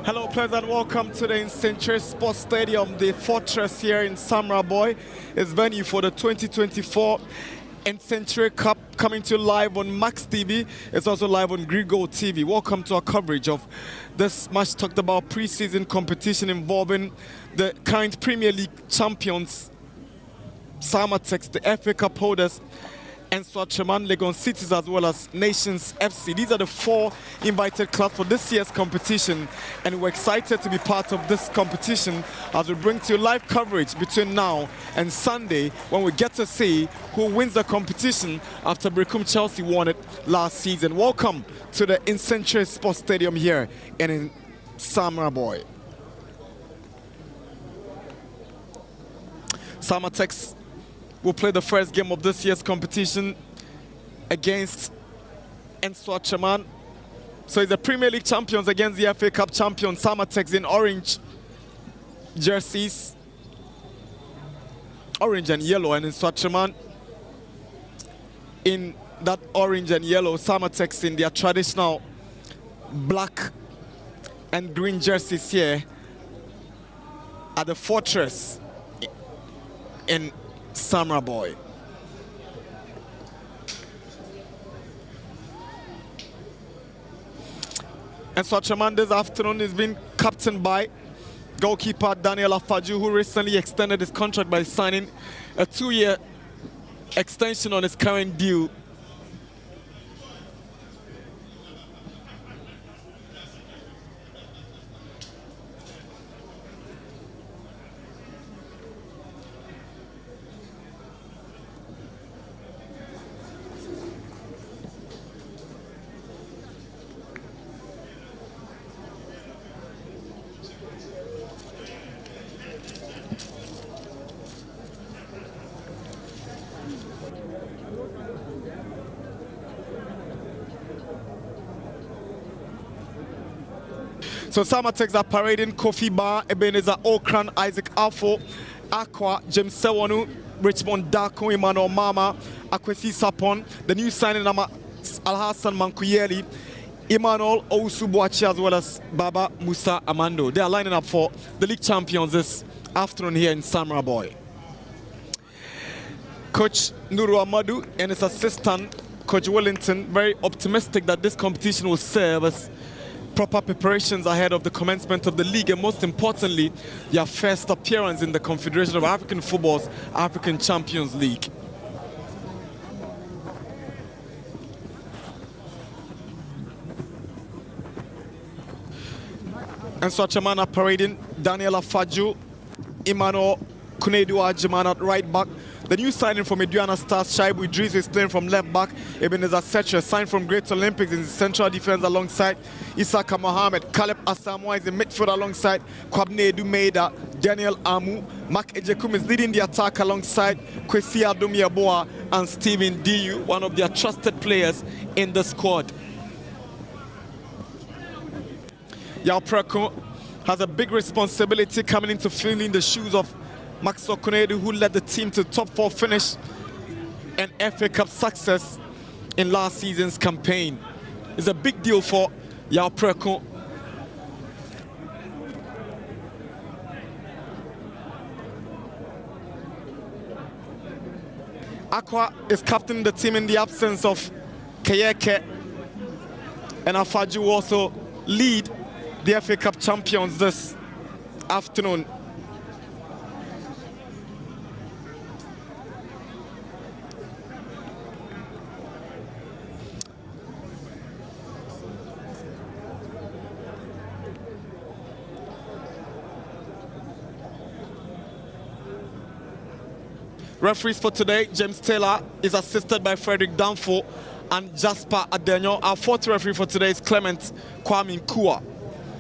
Hello, pleasant welcome to the Nsenkyire Sports Stadium, the fortress here in Samartex. It's venue for the 2024 Nsenkyire Cup, coming to you live on Max TV. It's also live on Grigo TV. Welcome to our coverage of this much talked about pre-season competition involving the current Premier League champions, Samartex, the FA Cup holders, and Nsoatreman Legon Cities, as well as Nations FC. These are the 4 invited clubs for this year's competition, and we're excited to be part of this competition as we bring to you live coverage between now and Sunday, when we get to see who wins the competition after Brecum Chelsea won it last season. Welcome to the Nsenkyire Sports Stadium here in Samartex. Samartex will play the first game of this year's competition against Nsoatreman. So it's the Premier League champions against the FA Cup champions, Samartex in orange jerseys, orange and yellow, and Nsoatreman in that orange and yellow, Samartex in their traditional black and green jerseys here at the fortress in Samartex. And Nsoatreman this afternoon is being captained by goalkeeper Daniel Afaju, who recently extended his contract by signing a 2-year extension on his current deal. So Samartex are parading Kofi Bar, Ebenezer Okran, Isaac Afo, Aqua, James Sewanu, Richmond Dako, Emmanuel Mama, Akwesi Sapon, the new signing Nama Alhassan Mankuyeli, Emmanuel Ousubuachi, as well as Baba Musa Amando. They are lining up for the league champions this afternoon here in Samartex. Coach Nuru Amadu and his assistant, Coach Wellington, very optimistic that this competition will serve as proper preparations ahead of the commencement of the league, and most importantly, their first appearance in the Confederation of African Football's African Champions League. And Nsoatreman are parading Daniel Afaju, Emmanuel Kunedu Ajiman at right back. The new signing from Aduana Stars, Shaibu Idris, is playing from left back. Ebenezer Setra, signed from Great Olympics, in the central defense alongside Isaka Mohammed. Caleb Asamoah is in midfield alongside Kwabne Edumeida. Daniel Amu. Mark Ejekum is leading the attack alongside Kwesi Adomiaboa and Stephen Diu, one of their trusted players in the squad. Yao Preko has a big responsibility coming into filling the shoes of Max Okunedu, who led the team to top 4 finish and FA Cup success in last season's campaign. It's a big deal for Yao Preko. Aqua is captaining the team in the absence of Kayeke, and Afaju will also lead the FA Cup champions this afternoon. Referees for today, James Taylor is assisted by Frederick Danfo and Jasper Adenyo. Our fourth referee for today is Clement Kwame Nkua.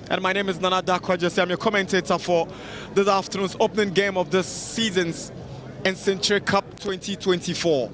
And my name is Nana Dakwa. I'm your commentator for this afternoon's opening game of this season's Nsenkyire Cup 2024.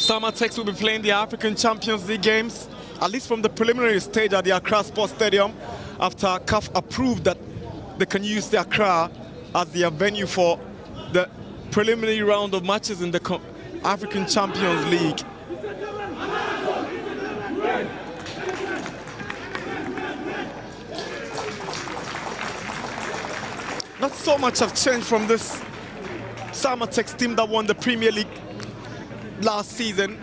Samartex will be playing the African Champions League games, at least from the preliminary stage at the Accra Sports Stadium, after CAF approved that they can use the Accra as their venue for the preliminary round of matches in the African Champions League. Not so much have changed from this Samartex team that won the Premier League last season.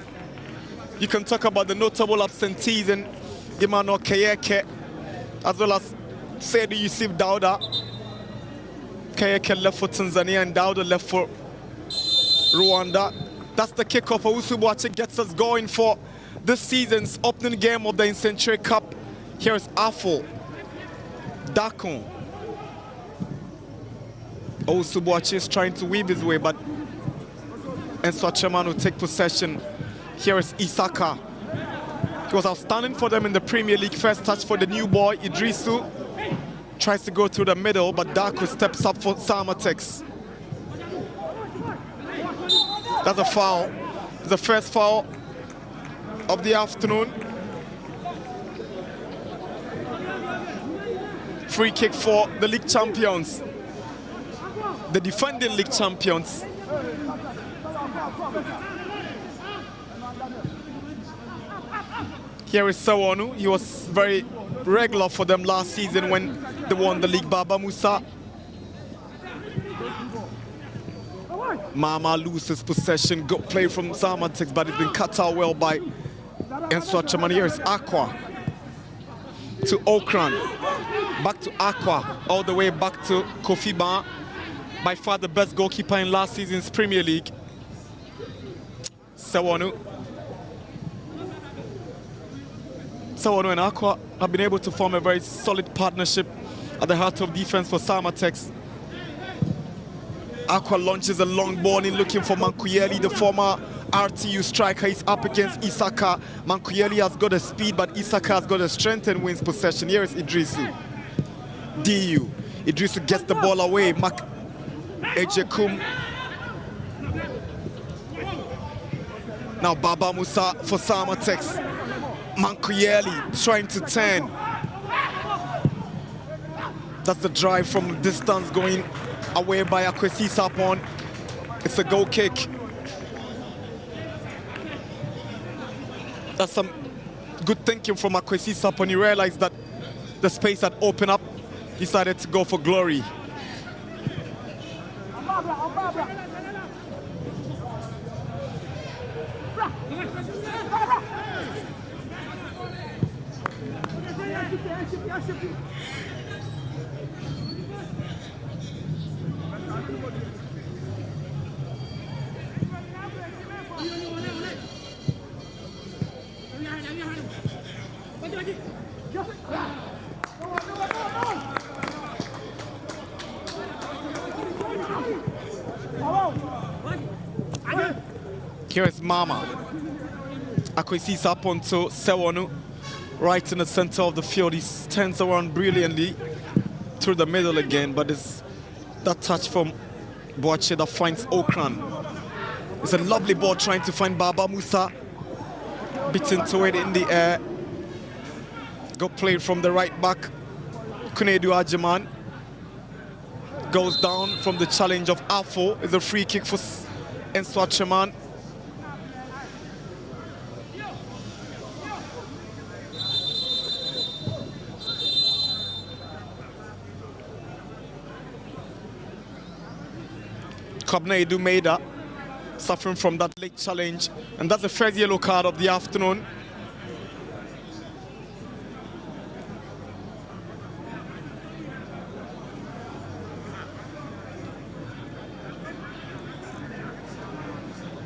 You can talk about the notable absentees in Emmanuel Kayeke, as well as Seydou Yusuf Dauda. Kayeke left for Tanzania and Dauda left for Rwanda. That's the kickoff. Usubuachi gets us going for this season's opening game of the Nsenkyire Cup. Here is Afo Dakon. Usubuachi is trying to weave his way, but Nsoatreman will take possession. Here is Isaka. He was outstanding for them in the Premier League. First touch for the new boy, Idrisu. Tries to go through the middle, but Darko steps up for Samartex. That's a foul. It's the first foul of the afternoon. Free kick for the league champions. The defending league champions. Here is Sawonu. He was very regular for them last season when they won the league. Baba Musa. Mama loses possession. Good play from Samartex, but it's been cut out well by Nsoatreman. Here is Aqua to Okran. Back to Aqua. All the way back to Kofi Ba. By far the best goalkeeper in last season's Premier League. Sawonu and Aqua have been able to form a very solid partnership at the heart of defense for Samartex. Aqua launches a long ball in looking for Nsenkyire, the former RTU striker. He's up against Isaka. Nsenkyire has got a speed, but Isaka has got a strength and wins possession. Here is Idrisu. DU. Idrisu gets the ball away. Ejekum. Now Baba Musa for Samartex. Nsenkyire trying to turn. That's the drive from distance going away by Akwesi Sapon. It's a goal kick. That's some good thinking from Akwesi Sapon. He realized that the space had opened up. Decided to go for glory. Here is Mama. Akwesi Sapon to Sewonu, right in the center of the field. He turns around brilliantly through the middle again, but it's that touch from Boache that finds Okran. It's a lovely ball trying to find Baba Musa. Beaten to it in the air. Got played from the right back. Kunedu Ajiman goes down from the challenge of Afo. It's a free kick for Nsoatreman. Kobneidu Maida suffering from that late challenge, and that's the first yellow card of the afternoon.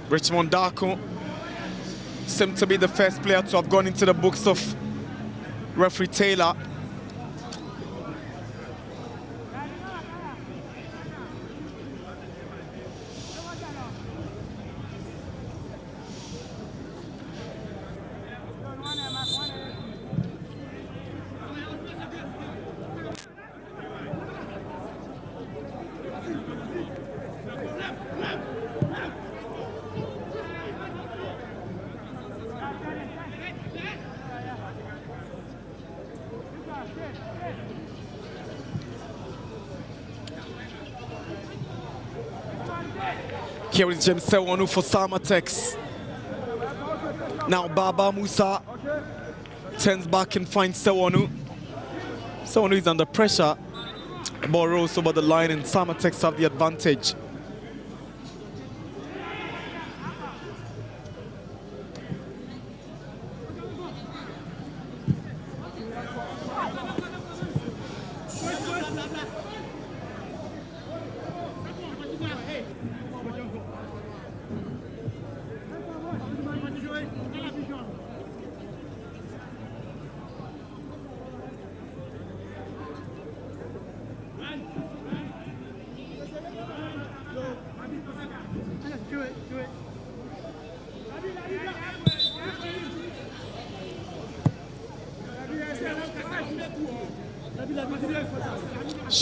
Richmond Darko seemed to be the first player to have gone into the books of referee Taylor. Here is James Sewonu for Samartex. Now Baba Musa turns back and finds Sewonu. Sewonu is under pressure. The ball rolls over the line and Samartex have the advantage.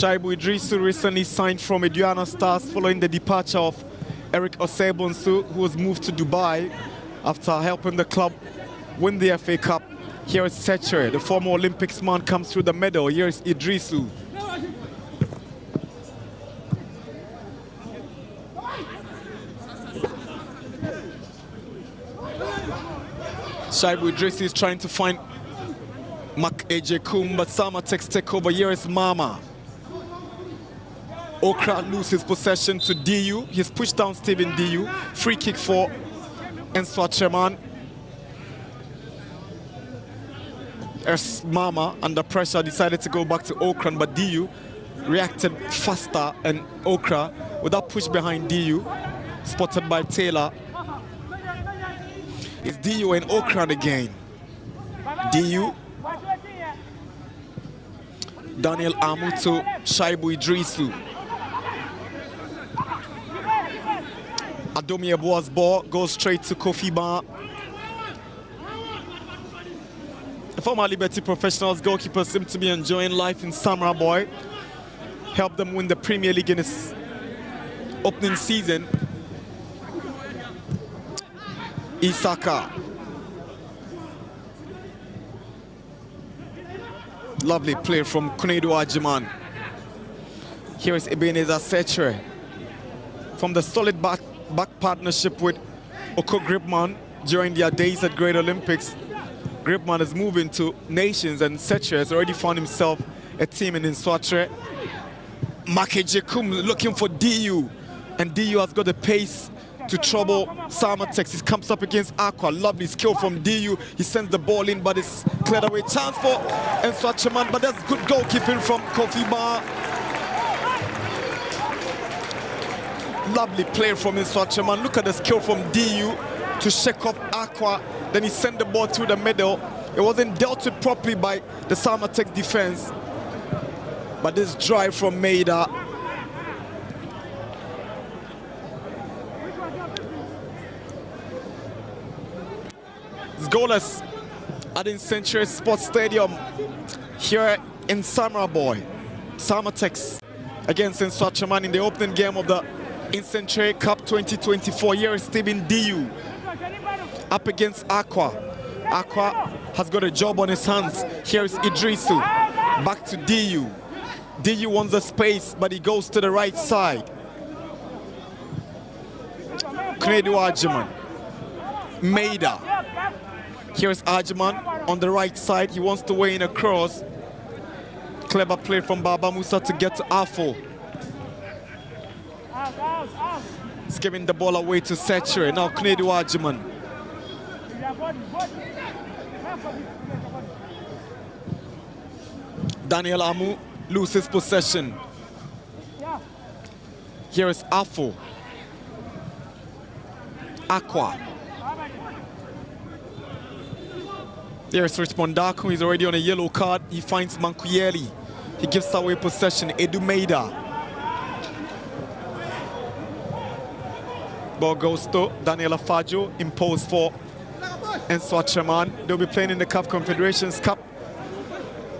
Shaibu Idrisu recently signed from Aduana Stars following the departure of Eric Osebonsu, who was moved to Dubai after helping the club win the FA Cup. Here is Nsenkyire, the former Olympics man, comes through the medal. Here is Idrisu. Shaibu Idrisu is trying to find Mak Ejekum, but Samartex take over. Here is Mama. Okra loses possession to DU. He's pushed down Stephen DU. Free kick for Nsoatreman. There's Mama under pressure, decided to go back to Okran, but DU reacted faster, and Okra, with that push behind DU, spotted by Taylor. It's DU and Okran again. DU. Daniel Amuto, Shaibu Idrisu. Adomi Abua's ball goes straight to Kofi Ba. The former Liberty Professionals goalkeeper seems to be enjoying life in Samra Boy. Helped them win the Premier League in its opening season. Isaka. Lovely play from Kunedu Ajiman. Here is Ebenezer Nsenkyire. From the solid back partnership with Oko Gripman during their days at Great Olympics, Gripman is moving to Nations, and Nsenkyire has already found himself a team in Nsoatre. Makejekum looking for DU, and DU has got the pace to trouble Samartex. He comes up against Aqua. Lovely skill from DU. He sends the ball in, but it's cleared away. Chance for Nsoatreman, but that's good goalkeeping from Kofi Ba. Lovely play from Nsoatreman. Look at the skill from DU to shake off Aqua. Then he sent the ball through the middle. It wasn't dealt with properly by the Samartex defense. But this drive from Maida. It's goalless at Nsenkyire Sports Stadium here in Samra Samartex against Nsoatreman in the opening game of the Nsenkyire Cup 2024. Here is Stephen DU up against Aqua. Aqua has got a job on his hands. Here is Idrisu. Back to DU. DU wants the space, but he goes to the right side. Kunedu Ajiman. Maida. Here's Ajiman on the right side. He wants to weigh in a cross. Clever play from Baba Musa to get to Afo. He's giving the ball away to Nsenkyire. Now Kennedy Wajiman. Daniel Amu loses possession. Here is Afo. Aqua. There is Richmond Daku. He's already on a yellow card. He finds Nsenkyire. He gives away possession. Edumeda. Ball goes to Daniel Afajo. Imposed for Nsoatreman. They'll be playing in the CAF Confederations Cup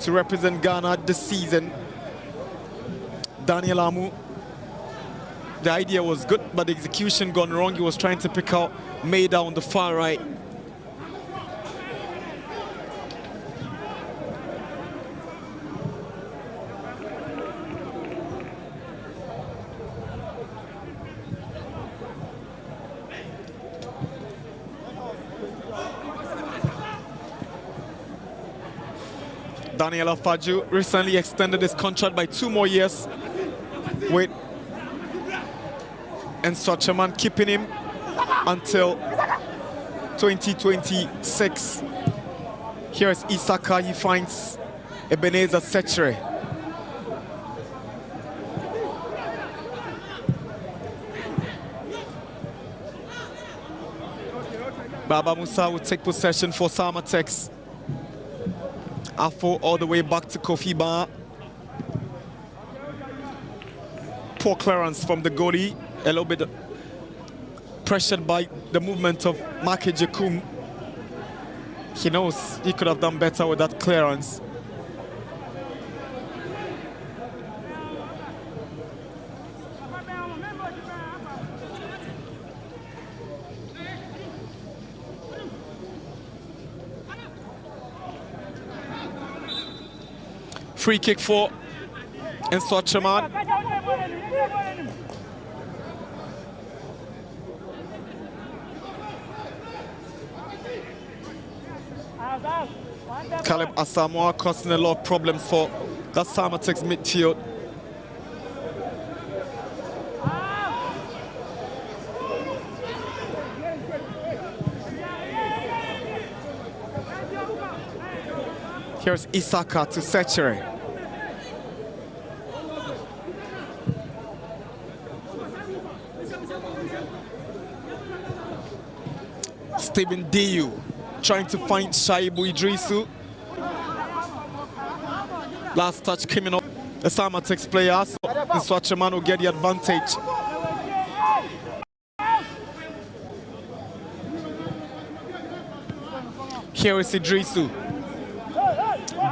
to represent Ghana this season. Daniel Amu. The idea was good, but the execution gone wrong. He was trying to pick out Maida on the far right. Daniel Afajo recently extended his contract by 2 more years with Nsoatreman keeping him until 2026. Here is Isaka. He finds Ebenezer Nsenkyire. Baba Musa will take possession for Samartex. Afo all the way back to Kofi Ba. Poor clearance from the goalie. A little bit pressured by the movement of Make Jekum. He knows he could have done better with that clearance. Free kick for Nsoatreman. Caleb Asamoah causing a lot of problems for that Samartex midfield. Here's Isaka to Nsenkyire. Stephen Diu trying to find Shaibu Idrisu. Last touch coming up. The Samartex player, so Nsoatreman will get the advantage. Here is Idrisu.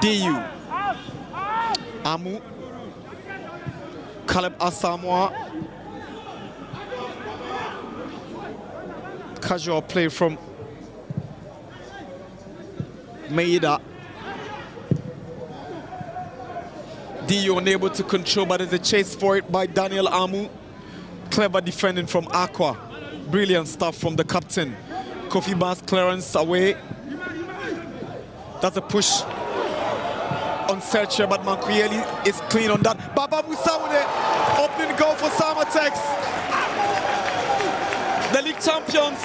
Diu. Amu. Caleb Asamoah. Casual play from Maida. Diu unable to control, but there's a chase for it by Daniel Amu. Clever defending from Aqua. Brilliant stuff from the captain. Kofi Ba's clearance away. That's a push on Nsenkyire, but Nsenkyire is clean on that. Baba Musa with it. Opening goal for Samartex. The league champions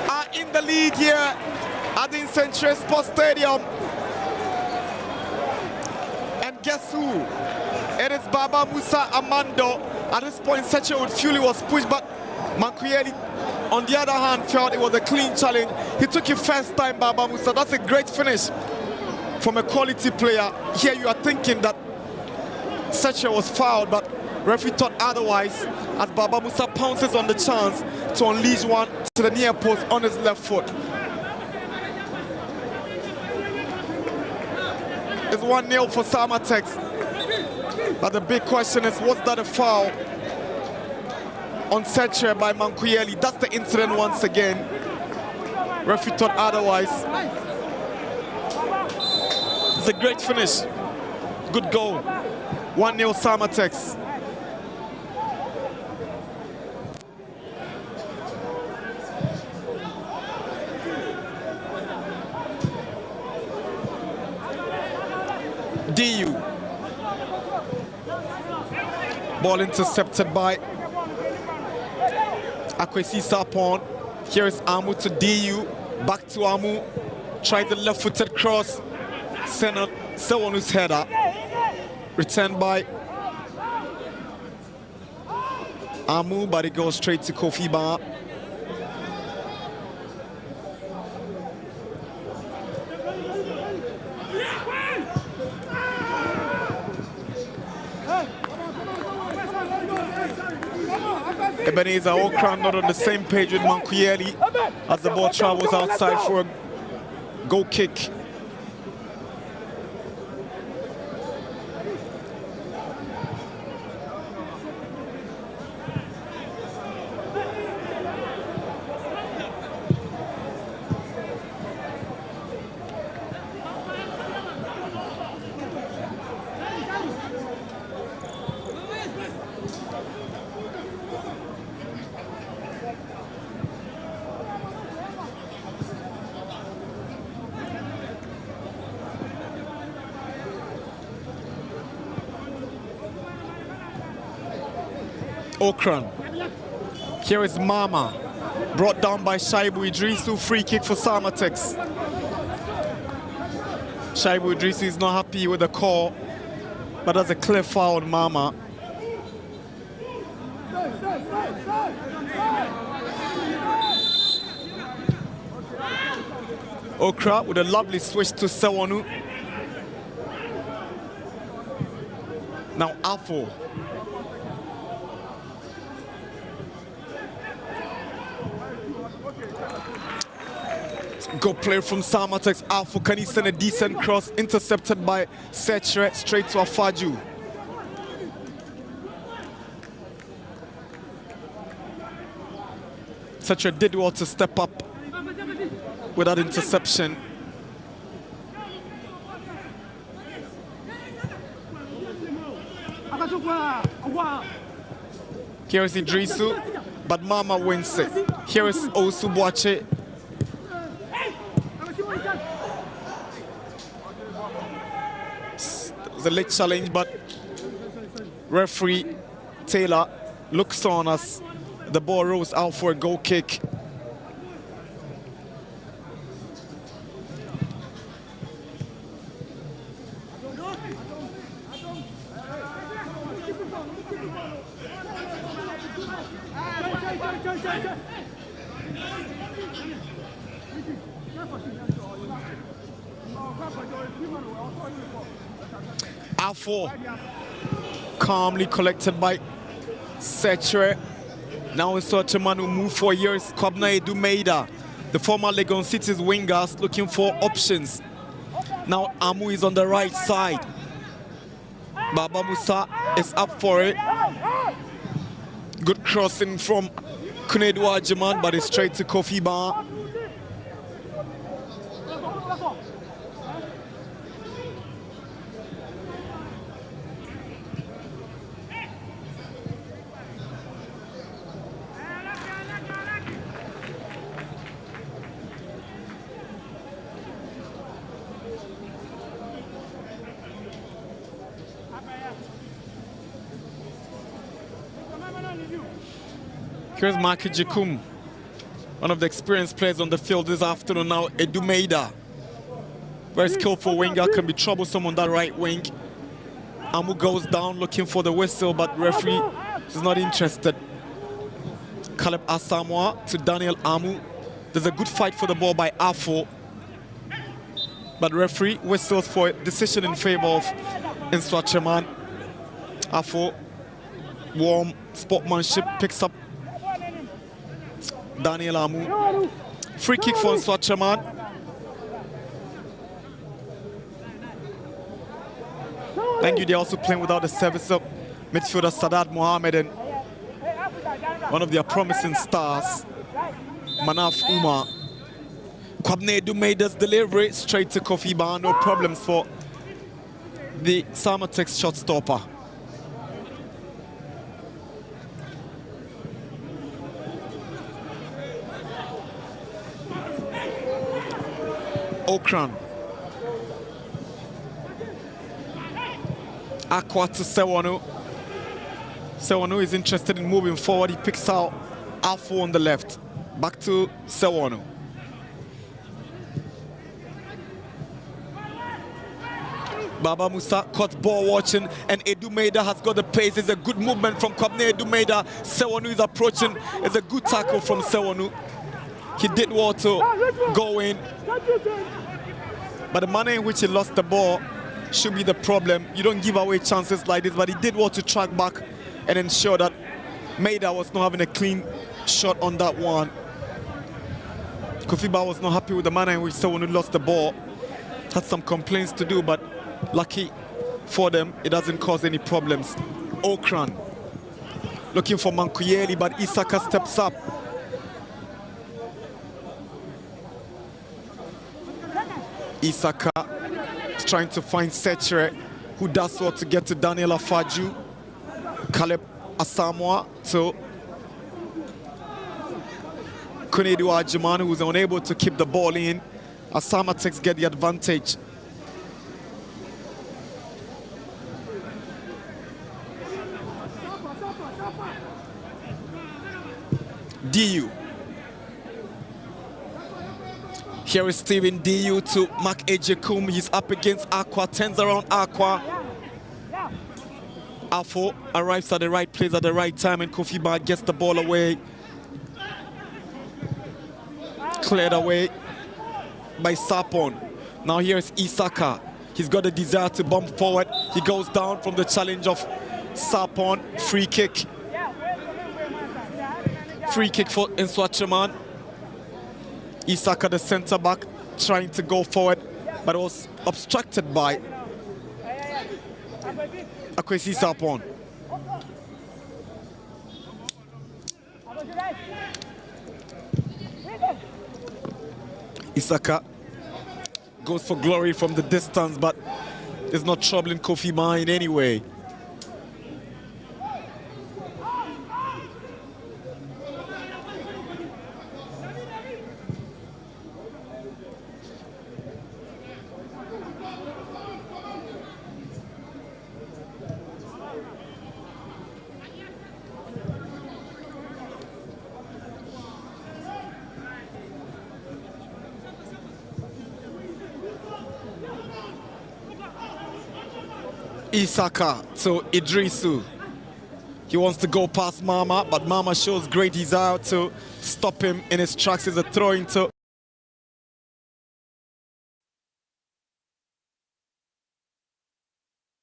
are in the lead here at the Nsenkyire Sports Stadium. And guess who? It is Baba Musa Amando. At this point, Nsenkyire with Fury was pushed, but Nsenkyire, on the other hand, felt it was a clean challenge. He took it first time, Baba Musa. That's a great finish from a quality player. Here you are thinking that Nsenkyire was fouled, but referee thought otherwise as Baba Musa pounces on the chance to unleash one to the near post on his left foot. It's 1-0 for Samartex. But the big question is, was that a foul on Nsenkyire by Nsenkyire? That's the incident once again. Referee thought otherwise. It's a great finish. Good goal. 1-0 Samartex. Diu. Ball intercepted by Akwesi Sapon. Here is Amu to DU. Back to Amu. Tries the left-footed cross. Send on Sewanu's header. Returned by Amu, but it goes straight to Kofi Ba. Ebenezer Okran not on the same page with Nsenkyire as the ball travels outside for a goal kick. Okran. Here is Mama, brought down by Shaibu Idrisu. Free kick for Samartex. Shaibu Idrisu is not happy with the call, but that's a clear foul on Mama. Okra with a lovely switch to Sewanu. Now Afo. Good play from Samartex. Afo, can he send a decent cross? Intercepted by Nsoatreman, straight to Afaju. Nsoatreman did well to step up with that interception. Here is Idrisu, but Mama wins it. Here is Osubuache. It was a late challenge, but referee Taylor looks on as the ball rolls out for a goal kick. Afo calmly collected by Nsoatreman. Now Nsoatreman will move for years. Kwabna Edumeida, the former Legon City's wingers, looking for options. Now Amu is on the right side. Baba Musa is up for it. Good crossing from Kunedu Ajiman, but it's straight to Kofi Ba. Here's Maki Jikum, one of the experienced players on the field this afternoon. Now Edumeida, very skillful winger, can be troublesome on that right wing. Amu goes down looking for the whistle, but referee is not interested. Caleb Asamoah to Daniel Amu. There's a good fight for the ball by Afo, but referee whistles for a decision in favor of Nsoatreman. Afo, warm sportsmanship, picks up Daniel Amu. Free kick for Nsoatreman. Thank you. They're also playing without the service of midfielder Sadat Mohammed and one of their promising stars, Manaf Umar. Kwabna Edumeida's delivery straight to Kofi Ba. No problems for the Samartex shot stopper. Okran. Aqua to Sewanu. Sewanu is interested in moving forward. He picks out Alpha on the left. Back to Sewonu. Baba Musa caught ball watching, and Edumeda has got the pace. It's a good movement from Kwabena Edumeda. Sewonu is approaching. It's a good tackle from Sewonu. He did well to go in, but the manner in which he lost the ball should be the problem. You don't give away chances like this, but he did well to track back and ensure that Maida was not having a clean shot on that one. Kofiba was not happy with the manner in which Sewonu lost the ball. Had some complaints to do, but lucky for them, it doesn't cause any problems. Okran looking for Mankuyeli, but Isaka steps up. Isaka is trying to find Nsenkyire, who does well to get to Daniel Afaju. Caleb Asamoah to Kunedu Ajiman, who was unable to keep the ball in. Samartex get the advantage. DU. Here is Steven DU to Mark Ejekum. He's up against Aqua, turns around Aqua. Afo arrives at the right place at the right time, and Kofiba gets the ball away. Cleared away by Sapon. Now here is Isaka. He's got a desire to bump forward. He goes down from the challenge of Sapon. Free kick. Free kick for Nsoatreman. Isaka, the centre back, trying to go forward, but it was obstructed by Akwesi Sapon. Isaka goes for glory from the distance, but it's not troubling Kofiba in any way. Isaka to Idrisu. He wants to go past Mama, but Mama shows great desire to stop him in his tracks. Is a throw into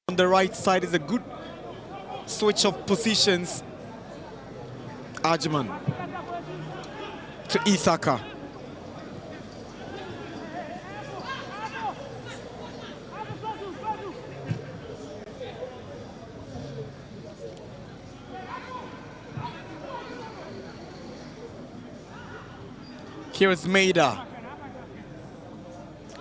on the right side. Is a good switch of positions. Ajman to Isaka. Here is Maida.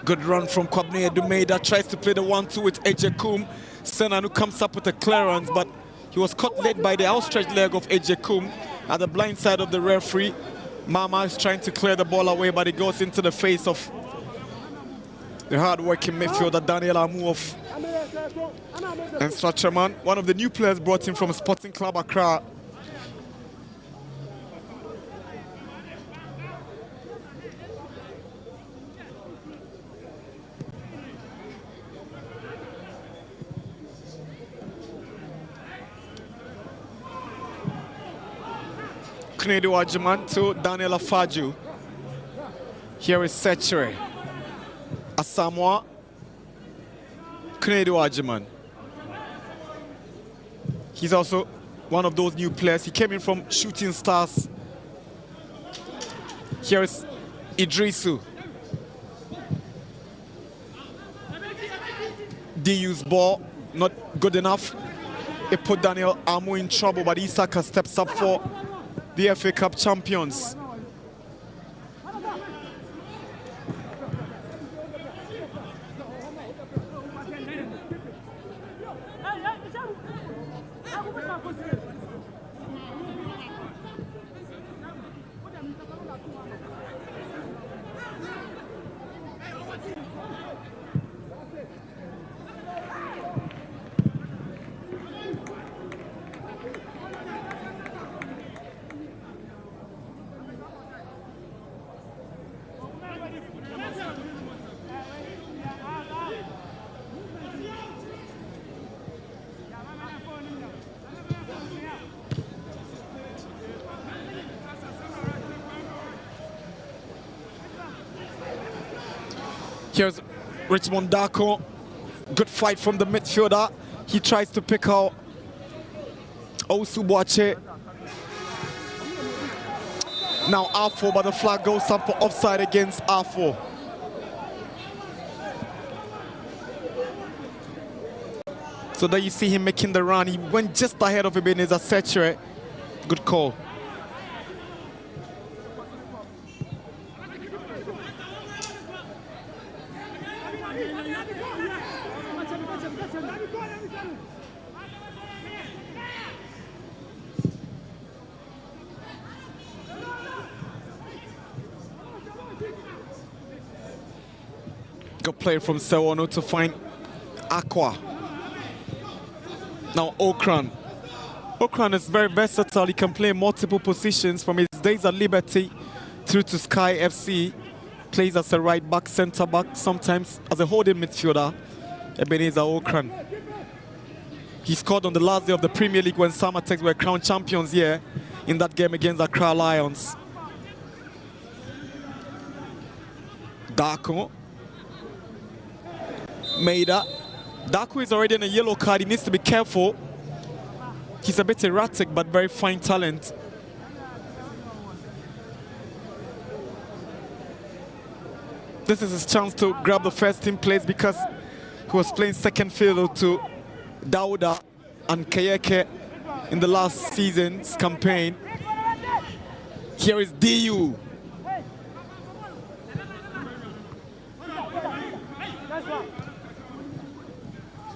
Good run from Kwabena Edumeda. Tries to play the 1-2 with Ejekum. Senanu comes up with a clearance, but he was caught late by the outstretched leg of Ejekum at the blind side of the referee. Mama is trying to clear the ball away, but it goes into the face of the hard-working midfielder Daniel Amu of Nsoatreman, one of the new players brought in from Sporting Club Accra. Kunedu Ajiman to Daniel Afaju. Here is Nsenkyire. Asamoah. Kunedu Ajiman. He's also one of those new players. He came in from Shooting Stars. Here is Idrisu. DU's ball, not good enough. It put Daniel Amu in trouble, but Isaka steps up for the FA Cup champions. Here's Richmond Darko. Good fight from the midfielder. He tries to pick out Owusu-Boakye. Now R4, but the flag goes up for offside against R4. So there you see him making the run. He went just ahead of Ebenezer Nsoatreman. Good call. Good play from Sewono to find Aqua. Now Okran. Okran is very versatile. He can play multiple positions from his days at Liberty through to Sky FC. Plays as a right back, centre back, sometimes as a holding midfielder. Ebenezer Okran. He scored on the last day of the Premier League when Samartex were crowned champions here in that game against the Accra Lions. Darko. Maida. Darko is already in a yellow card. He needs to be careful. He's a bit erratic, but very fine talent. This is his chance to grab the first team place because he was playing second fiddle to Dauda and Kayeke in the last season's campaign. Here is DU.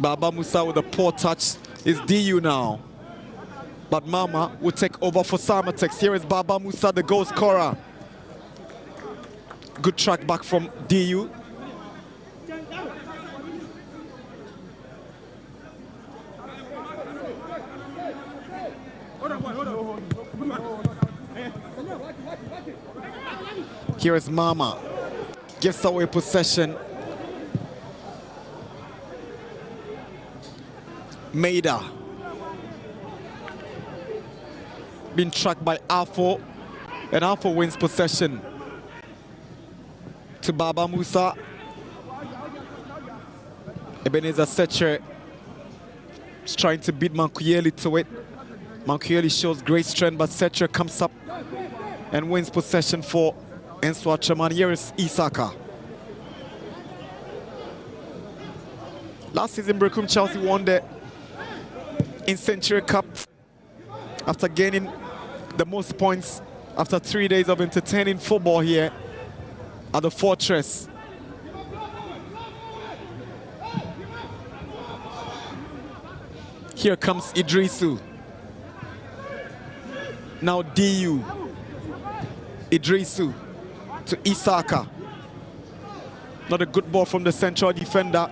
Baba Musa with a poor touch is DU now. But Mama will take over for Samartex. Here is Baba Musa, the goal scorer. Good track back from DU. Here is Mama. Gives away possession. Maida. Being tracked by R4. And R4 wins possession. To Baba Musa. Ebenezer Nsoatreman is trying to beat Nsenkyire to it. Nsenkyire shows great strength, but Nsoatreman comes up and wins possession for Nsoatreman. Here is Isaka. Last season, Brekum Chelsea won the Nsenkyire Cup after gaining the most points after 3 days of entertaining football here at the Fortress. Here comes Idrisu. Now DU. Idrisu to Isaka. Not a good ball from the central defender.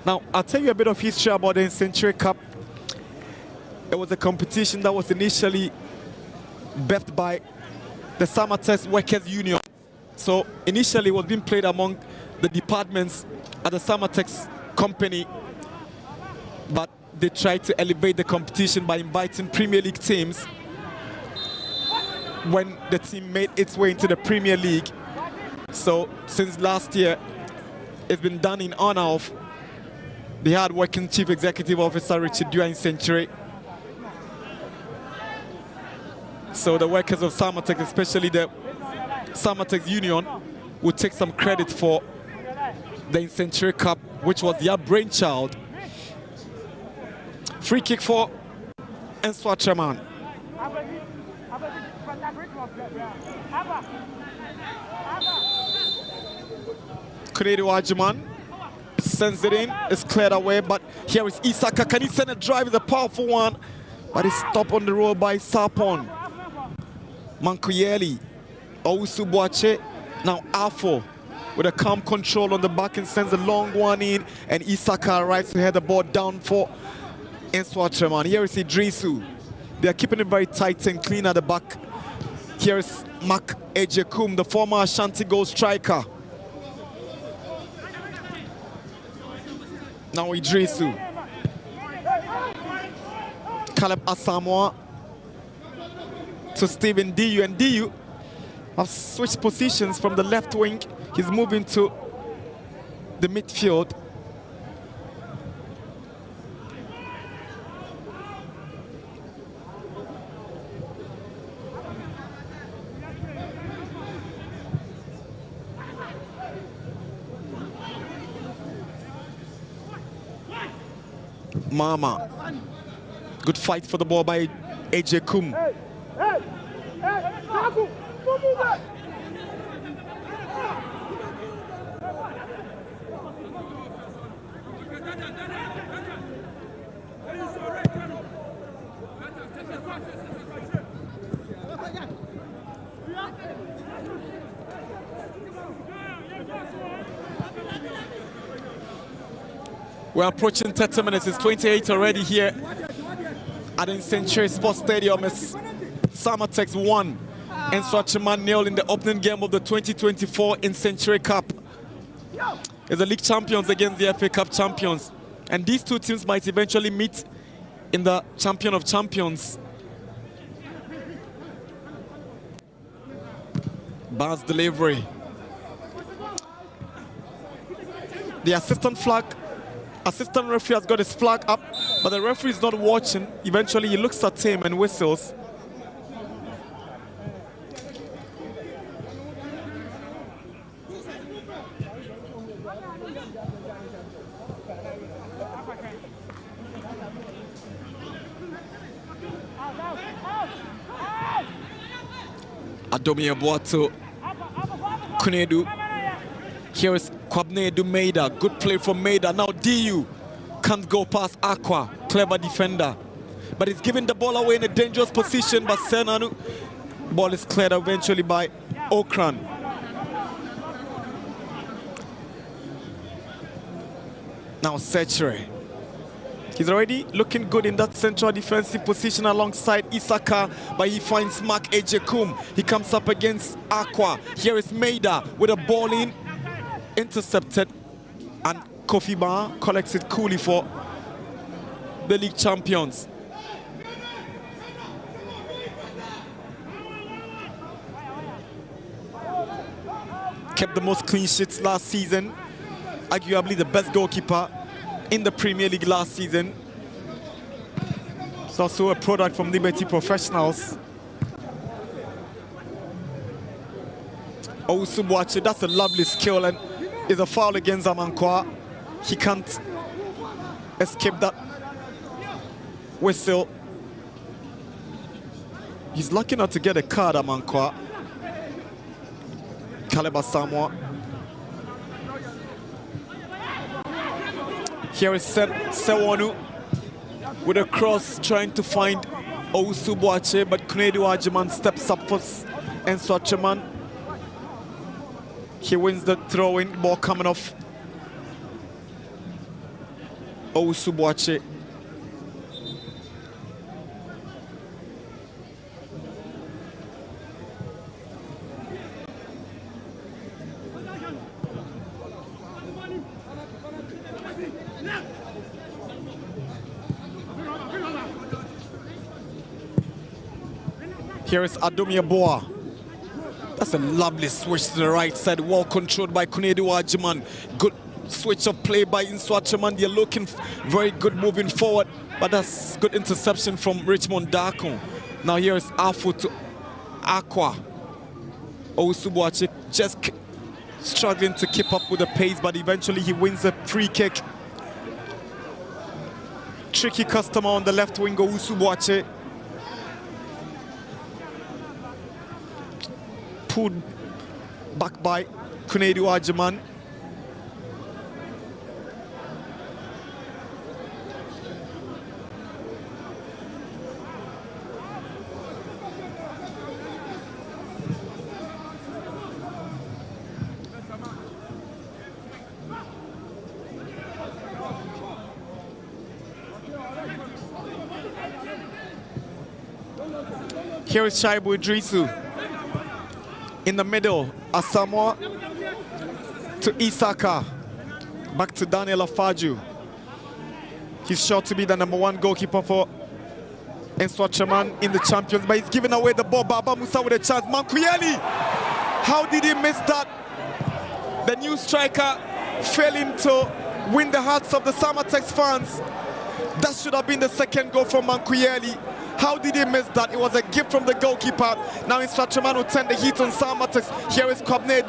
Now, I'll tell you a bit of history about the Nsenkyire Cup. It was a competition that was initially birthed by the Samartex Workers Union. So initially it was being played among the departments at the Samartex company, but they tried to elevate the competition by inviting Premier League teams. When the team made its way into the Premier League, so since last year, it's been done in honor of the hard-working Chief Executive Officer Richard Dua Nsenkyire. So the workers of Samartex, especially the Samartex Union, will take some credit for the Nsenkyire Cup, which was their brainchild. Free kick for Nsoatreman. Kuredu Ajiman sends it in, it's cleared away, but here is Isaka. Can he send a drive? It's a powerful one, but it's stopped on the road by Sarpong. Nsenkyire, Owusu-Boakye, now R4 with a calm control on the back and sends a long one in, and Isaka arrives to head the ball down for Nsoatreman. Here is Idrisu. They are keeping it very tight and clean at the back. Here is Mark Ejekum, the former Ashanti goal striker. Now Idrisu. Caleb Asamoah to Stephen DU, and DU have switched positions from the left wing. He's moving to the midfield. Mama. Good fight for the ball by AJ Kum. We're approaching 30 minutes. It's 28 already here at Nsenkyire Sports Stadium. It's Samartex 1 and Nsoatreman 0 in the opening game of the 2024 Nsenkyire Cup. It's the league champions against the FA Cup champions. And these two teams might eventually meet in the Champion of Champions. Barnes delivery. The assistant referee has got his flag up, but the referee is not watching. Eventually, he looks at him and whistles. Adomia Boato, Kunedu. Here is Kwabnedu Maida. Good play from Maida. Now DU can't go past Aqua. Clever defender. But he's giving the ball away in a dangerous position. But Senanu. Ball is cleared eventually by Okran. Now Nsenkyire. He's already looking good in that central defensive position alongside Isaka, but he finds Mark Ejekum. He comes up against Aqua. Here is Maida with a ball in. Intercepted, and Kofi Ba collects it coolly for the league champions. Kept the most clean sheets last season, arguably the best goalkeeper in the Premier League last season. It's also a product from Liberty Professionals. Owusu-Boakye, that's a lovely skill, and is a foul against Amankwa. He can't escape that whistle. He's lucky not to get a card, Amankwa. Kaleba Samoa. Here is Sewonu with a cross trying to find Owusu-Boakye, but Kunedu Ajiman steps up for Nsoatreman. He wins the throw-in, ball coming off Owusu-Boakye. Here is Adomia Boa. That's a lovely switch to the right side, well controlled by Kunedu Ajiman. Good switch of play by Nsoatreman. They're looking very good moving forward, but that's good interception from Richmond Darko. Now here is Afu to Aqua. Owusu-Boakye just struggling to keep up with the pace, but eventually he wins a free kick. Tricky customer on the left wing, Owusu-Boakye. Pulled back by Kunedu Ajiman. Here is Shaibu Idrisu. In the middle, Asamoah to Isaka. Back to Daniel Afaju. He's sure to be the #1 goalkeeper for Nsoatreman in the champions, but he's giving away the ball. Baba Musa with a chance. Mankuyeli! How did he miss that? The new striker failing to win the hearts of the Samartex fans. That should have been the second goal from Nsenkyire. How did he miss that? It was a gift from the goalkeeper. Now Nsoatreman will turn the heat on Samartex. Here is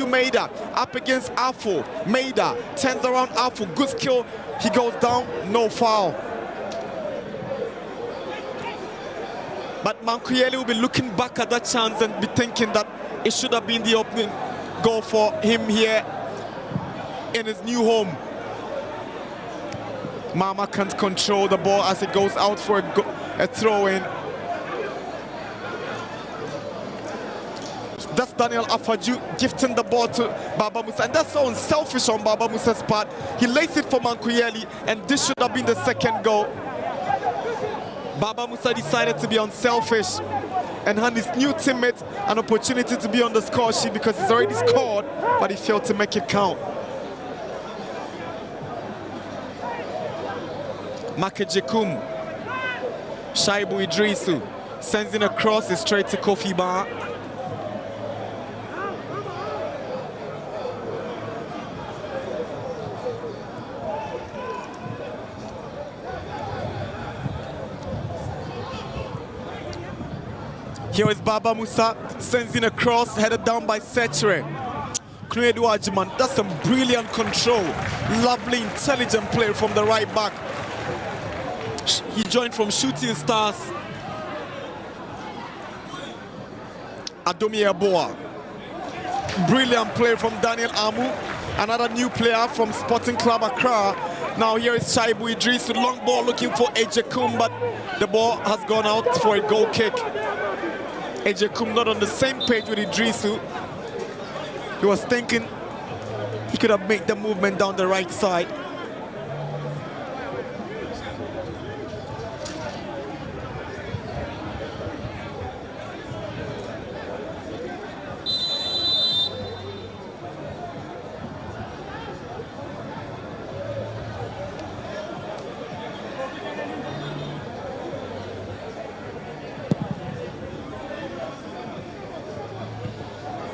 Maida up against Afo. Maida turns around Afo. Good skill. He goes down. No foul. But Nsenkyire will be looking back at that chance and be thinking that it should have been the opening goal for him here in his new home. Mama can't control the ball as it goes out for a throw-in. That's Daniel Afaju gifting the ball to Baba Musa, and that's so unselfish on Baba Musa's part. He lays it for Nsenkyire, and this should have been the second goal. Baba Musa decided to be unselfish and hand his new teammate an opportunity to be on the score sheet because he's already scored, but he failed to make it count. Makejekum, Shaibu Idrisu sends in a cross, it's straight to Kofi Ba. Here is Baba Musa, sends in a cross, headed down by Nsoatreman. Ajman, that's some brilliant control. Lovely, intelligent play from the right back. He joined from Shooting Stars. Adomi Aboa. Brilliant play from Daniel Amu. Another new player from Sporting Club Accra. Now here is Shaibu Idris with long ball looking for Ejekum, but the ball has gone out for a goal kick. Ejekum not on the same page with Idrisu. He was thinking he could have made the movement down the right side.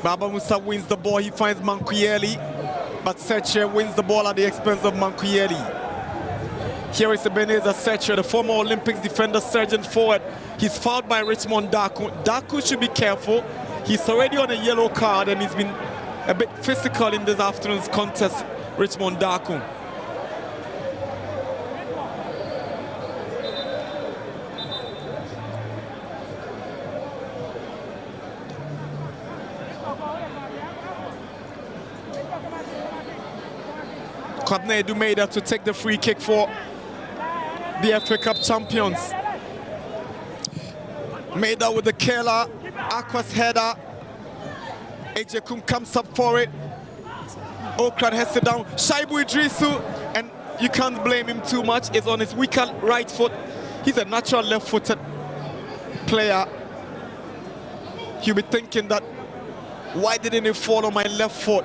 Baba Musa wins the ball, he finds Nsenkyire, but Nsoatreman wins the ball at the expense of Nsenkyire. Here is Ebenezer Nsoatreman, the former Olympics defender, surging forward. He's fouled by Richmond Daku. Daku should be careful. He's already on a yellow card and he's been a bit physical in this afternoon's contest, Richmond Daku. Maida to take the free kick for the FA Cup champions. Maida with the killer, Aqua's header. Ejekum comes up for it. Okran heads it down. Shaibu Idrisu, and you can't blame him too much. It's on his weaker right foot. He's a natural left-footed player. He'll be thinking that, why didn't it fall on my left foot?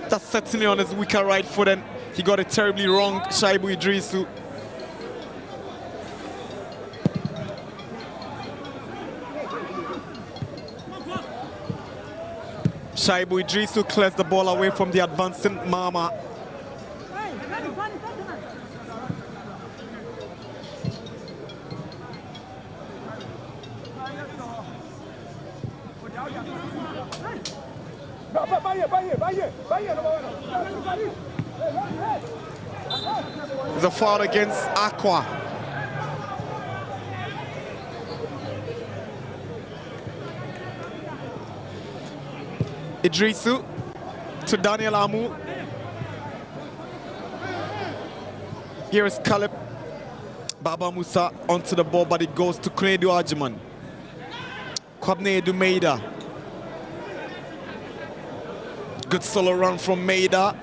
That's certainly on his weaker right foot, and he got it terribly wrong, Shaibu Idrisu. Shaibu Idrisu clears the ball away from the advancing Mama. There's a foul against Aqua. Idrisu to Daniel Amu. Here is Caleb. Baba Musa onto the ball, but it goes to Ajman. Maida. Good solo run from Maida.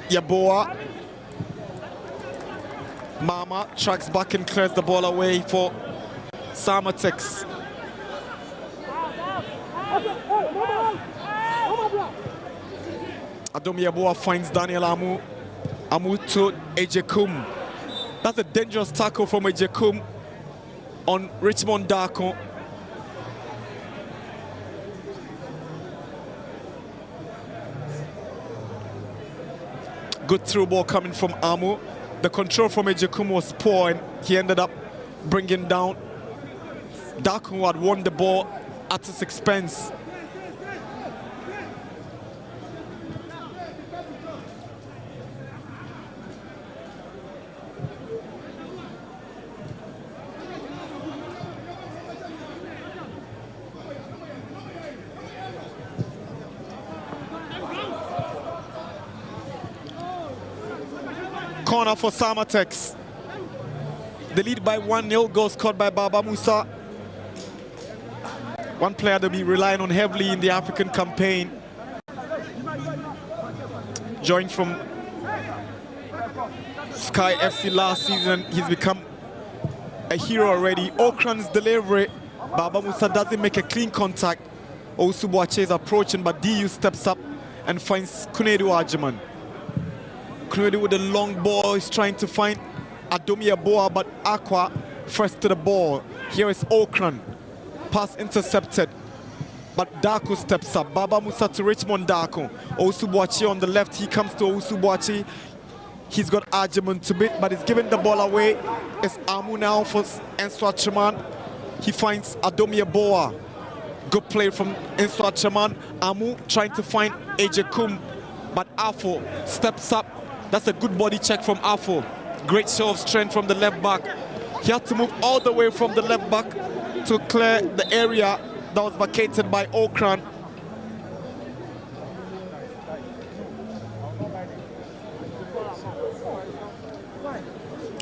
Yaboa. Mama tracks back and clears the ball away for Samartex. Adomi Yaboa finds Daniel Amu. Amu to Ejekum. That's a dangerous tackle from Ejekum on Richmond Daku. Good through ball coming from Amu. The control from Ejekum was poor, and he ended up bringing down Daku, who had won the ball at his expense. Corner for Samartex. The lead by 1-0, goal scored by Baba Musa. One player to be relying on heavily in the African campaign. Joined from Sky FC last season, he's become a hero already. Okran's delivery, Baba Musa doesn't make a clean contact. Owusu-Boakye is approaching, but DU steps up and finds Kunedu Ajiman. Kunedu with a long ball is trying to find Adomi Aboa, but Aqua first to the ball. Here is Okran. Pass intercepted, but Daku steps up. Baba Musa to Richmond Daku. Owusu-Boakye on the left. He comes to Owusu-Boakye. He's got Ajiman to beat, but he's giving the ball away. It's Amu now for Nsoatreman. He finds Adomi Aboa. Good play from Nsoatreman. Amu trying to find Ejekum, but Afo steps up. That's a good body check from Afo. Great show of strength from the left back. He had to move all the way from the left back to clear the area that was vacated by Okran.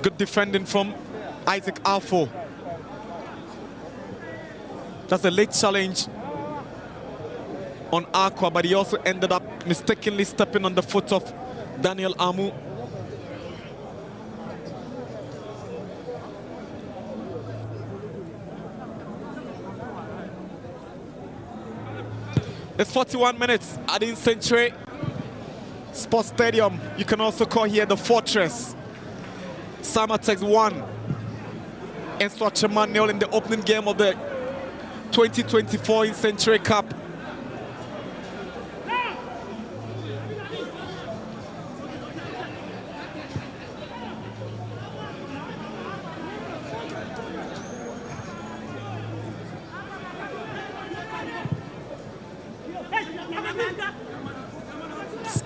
Good defending from Isaac Afo. That's a late challenge on Aqua, but he also ended up mistakenly stepping on the foot of Daniel Amu. It's 41 minutes at Nsenkyire Sports Stadium. You can also call here the Fortress. Samartex 1, Nsoatreman 0 in the opening game of the 2024 Nsenkyire Cup.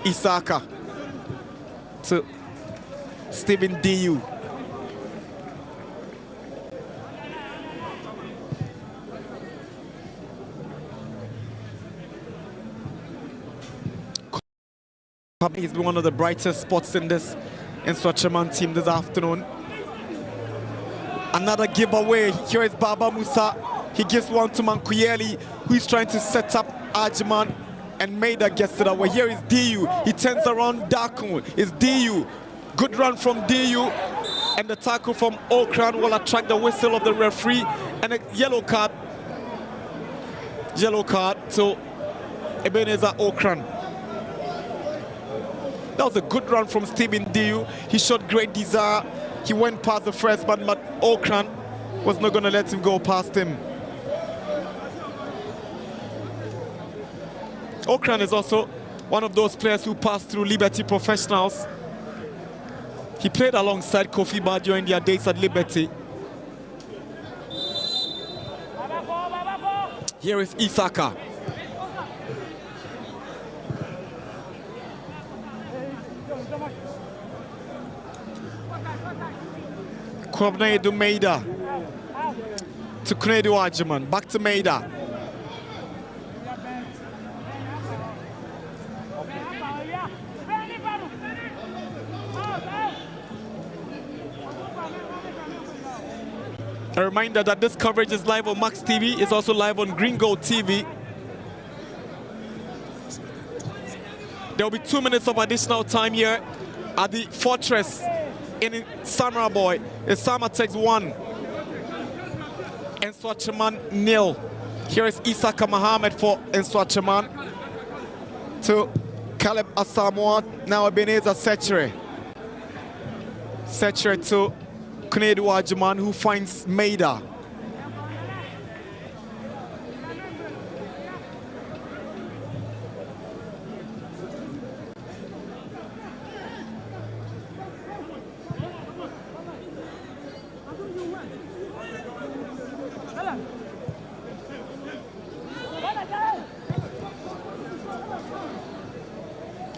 Isaka to Stephen DU. He's been one of the brightest spots in this Nsoatreman team this afternoon. Another giveaway. Here is Baba Musa. He gives one to Nsenkyire, who is trying to set up Ajiman, and Maida gets it away. Here is DU. He turns around Daku. It's DU. Good run from DU. And the tackle from Okran will attract the whistle of the referee. And a yellow card. Yellow card to Ebenezer Okran. That was a good run from Stephen DU. He showed great desire. He went past the first man, but Okran was not going to let him go past him. Okran is also one of those players who passed through Liberty Professionals. He played alongside Kofi Ba during their days at Liberty. Here is Isaka. Kwabna Maida to Kunedu Ajiman. Back to Maida. A reminder that this coverage is live on Max TV. It's also live on Green Gold TV. There will be 2 minutes of additional time here at the Fortress in Samarboy. It's Samartex 1, Nsoatreman 0. Here is Isaka Mohammed for Nsoatreman to Caleb Asamoah. Now Ebenezer Nsenkyire. Nsenkyire to Kunedu Ajiman, who finds Maida.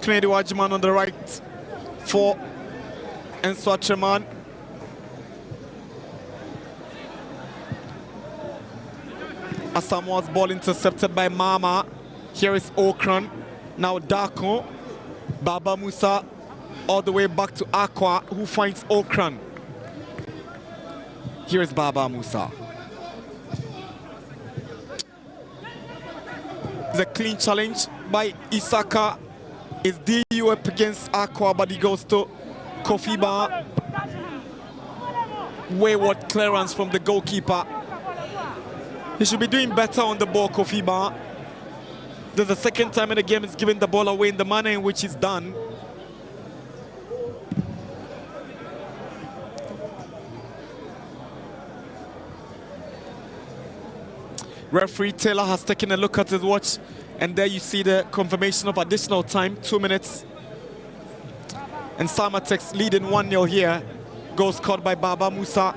Kennedy Wajiman on the right for Nsoatreman. Asamoah's ball intercepted by Mama. Here is Okran. Now Dako. Baba Musa all the way back to Aqua, who finds Okran. Here is Baba Musa. It's a clean challenge by Isaka. It's DU up against Aqua, but he goes to Kofi Ba. Wayward clearance from the goalkeeper. He should be doing better on the ball, Kofi Ba. This is the second time in the game he's giving the ball away in the manner in which he's done. Referee Taylor has taken a look at his watch, and there you see the confirmation of additional time, 2 minutes. And Samartex leading 1-0 here. Goal scored by Baba Musa.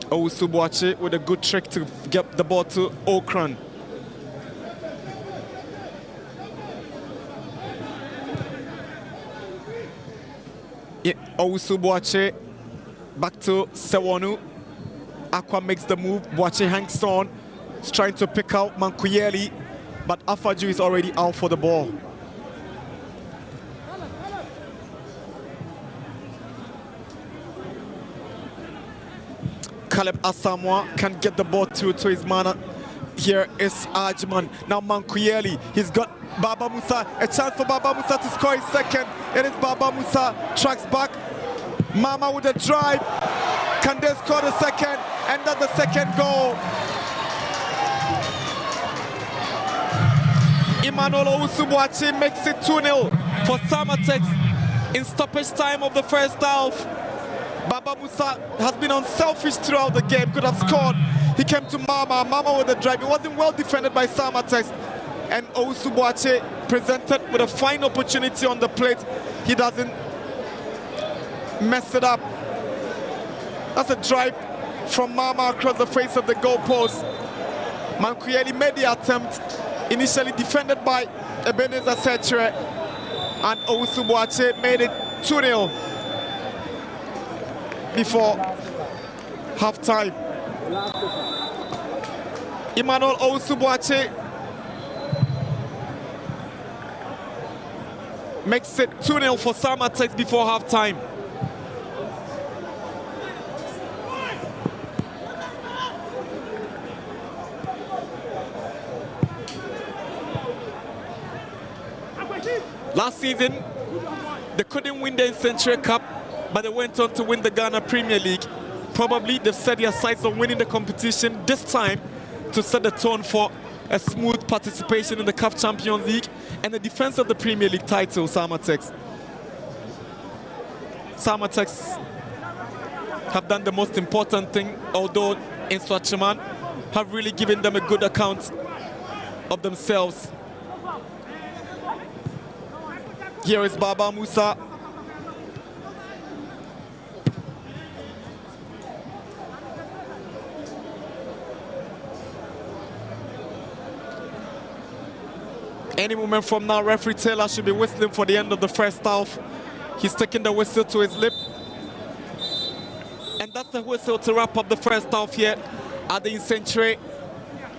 Owusu-Boakye with a good trick to get the ball to Okran. Owusu-Boakye back to Sewonu. Aqua makes the move. Boakye hangs on. He's trying to pick out Nsenkyire, but Afaju is already out for the ball. Caleb Asamoah can get the ball through to his man. Here is Ajman. Now Nsenkyire. He's got Baba Musa. A chance for Baba Musa to score his second. It is Baba Musa. Tracks back. Mama with a drive. Can they score the second? And that's the second goal. Emmanuel Owusu-Boakye makes it 2-0 for Samartex in stoppage time of the first half. Baba Musa has been unselfish throughout the game, could have scored. He came to Mama with a drive. It wasn't well defended by Samartex. And Owusu-Boakye presented with a fine opportunity on the plate. He doesn't mess it up. That's a drive from Mama across the face of the goalpost. Nsenkyire made the attempt, initially defended by Ebenezer Sechere, and Owusu-Boakye made it 2-0 before half-time. Emmanuel Owusu-Boakye makes it 2-0 for Samartex before half-time. Last season, they couldn't win the Nsenkyire Cup, but they went on to win the Ghana Premier League. Probably they've set their sights on winning the competition this time to set the tone for a smooth participation in the CAF Champions League and the defense of the Premier League title, Samartex. Samartex have done the most important thing, although Nsoatreman have really given them a good account of themselves. Here is Baba Musa. Any moment from now, referee Taylor should be whistling for the end of the first half. He's taking the whistle to his lip. And that's the whistle to wrap up the first half here at the Nsenkyire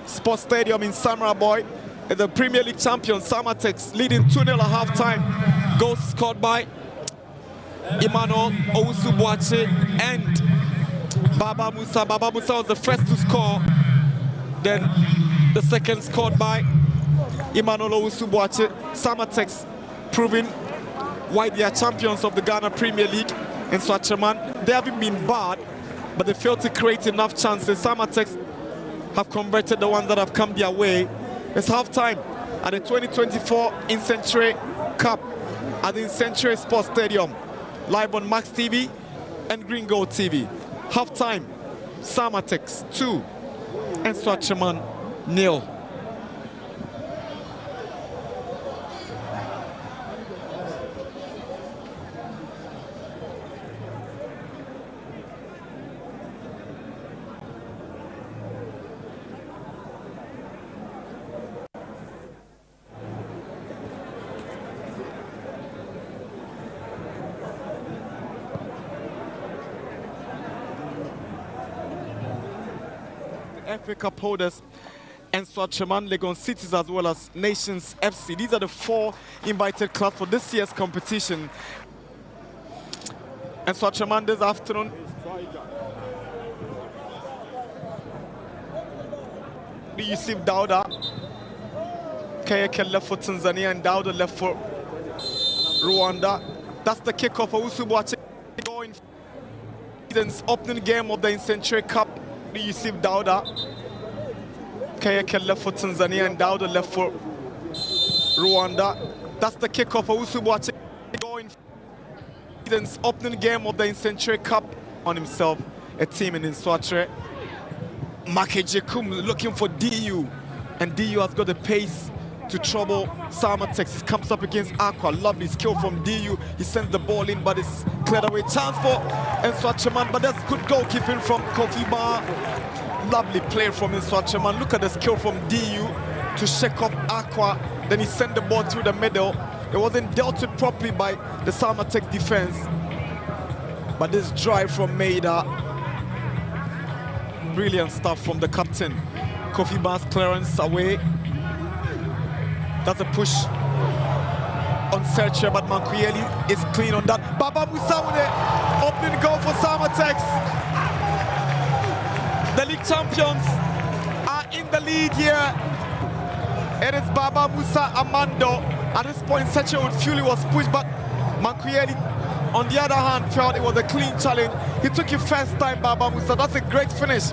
Sports Stadium in Samaraboi. The Premier League champion Samartex leading 2-0 at half-time. Goals scored by Emmanuel Owusu-Boakye and Baba Musa. Baba Musa was the first to score. Then the second scored by Emmanuel Owusu-Boakye. Samartex proving why they are champions of the Ghana Premier League. In Nsoatreman, they haven't been bad, but they failed to create enough chances. Samartex have converted the ones that have come their way. It's half-time at the 2024 Nsenkyire Cup at the Nsenkyire Sports Stadium. Live on Max TV and Green Gold TV. Half-time, Samartex 2, Nsoatreman 0. FA Cup holders, Nsoatreman, Legon Cities, as well as Nations FC. These are the 4 invited clubs for this year's competition. Nsoatreman this afternoon. Yusuf Dauda. Kayeke left for Tanzania and Dauda left for Rwanda. That's the kickoff for Usubuache going the opening game of the Nsenkyire Cup. Yusuf Dauda. Kayeke left for Tanzania and Dauda left for Rwanda. That's the kickoff for Usubuache going the opening game of the Nsenkyire Cup on himself. A team in Nsoatre. Makejekum looking for DU, and DU has got the pace to trouble Samartex. He comes up against Aqua. Lovely skill from DU. He sends the ball in, but it's cleared away. Chance for Nsoatreman, but that's good goalkeeping from Kofi Bar. Lovely play from Nsoatreman. Look at the skill from DU to shake off Aqua. Then he sent the ball through the middle. It wasn't dealt with properly by the Samartex defense. But this drive from Maida. Brilliant stuff from the captain. Kofi Bar's clearance away. That's a push on Nsenkyire, but Nsenkyire is clean on that. Baba Musa with it. Opening goal for Samartex. The league champions are in the lead here. It is Baba Musa Amando. At this point, Nsenkyire with Fury was pushed, but Nsenkyire, on the other hand, felt it was a clean challenge. He took it first time, Baba Musa. That's a great finish